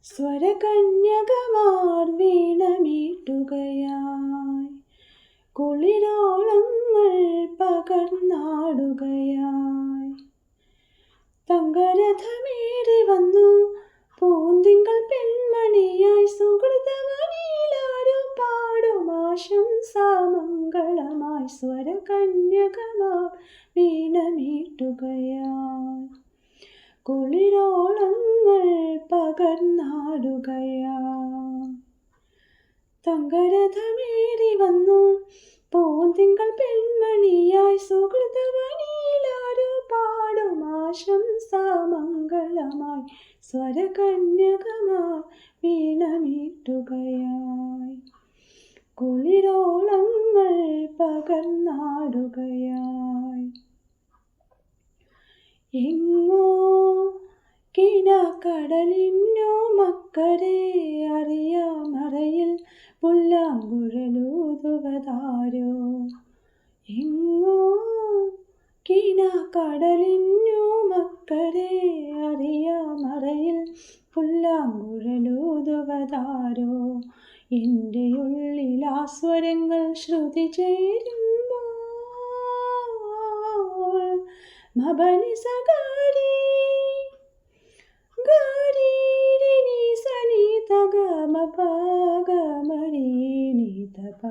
സ്വരകന്യകമാർ വീണമീട്ടുകയായി, കുളിരോളങ്ങൾ പകർന്നാടുകയായി. തങ്കരഥമേറി വന്നു പൂന്തിങ്കൾ പെൺമണിയായി, സുഹൃതവനിയിലാരോ പാടും ആശംസാമംഗളമായി. സ്വരകന്യകമാർ വീണമീട്ടുകയായി, കുളിരോളങ്ങൾ പകർന്നാടുകയായി. തങ്കരഥമേറി വന്നു പൂന്തിങ്കൾ പെൺമണിയായി, സുഹൃതവനിയിലാരോ പാടും ആശംസാമംഗളമായി. സ്വരകന്യകമാർ വീണമീട്ടുകയായി, കുളിരോളങ്ങൾ പകർന്നാടുകയായി. എങ്ങോ കിനാക്കടലിനോ മക്കരെ അറിയാമറയിൽ പുല്ലാങ്കുഴലൂതുവതാരോ. എങ്ങോ കിനാക്കടലിനോ മക്കരെ അറിയാമറയിൽ പുല്ലാങ്കുഴലൂതുവതാരോ. എൻ്റെ ഉള്ളിൽ ആ സ്വരങ്ങൾ ശ്രുതി ചേരുമ്പോൾ മബനി സഗാരി ഗാരി നി സനി തഗ മപ ഗമരി നി തപ.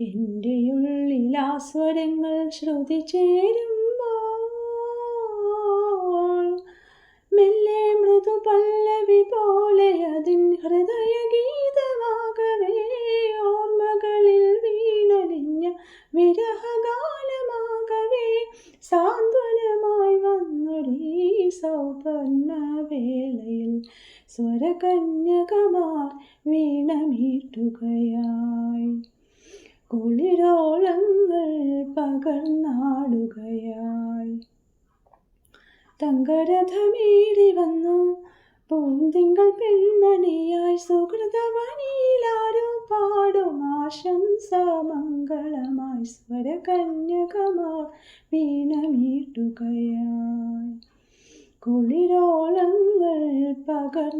എൻ്റെ ഉള്ളിൽ ആ സ്വരങ്ങൾ ശ്രുതി ചേരുമ്പോൾ മെല്ലെ മൃദു പല്ലവി പോലെ അതിൻ ഹൃദയഗീതമാകവേ, ഓർമ്മകളിൽ വീണലിഞ്ഞ വിരഹഗാനമാകവേ, സാന്ത്വനമായി വന്നൊരീ സൗപർണവേളയിൽ സ്വരകന്യകമാർ വീണമീട്ടുകയായി, കുളിരോളങ്ങൾ പകർന്നാടുകയായി. തങ്കരഥമേറി വന്നു പൂന്തിങ്കൾ പെൺമണിയായി, സുഹൃതവനിയിലാരോ പാടും ആശംസാമംഗളമായി. സ്വരകന്യകമാർ വീണമീട്ടുകയായി, കുളിരോളങ്ങൾ പകർന്നാടുകയായി.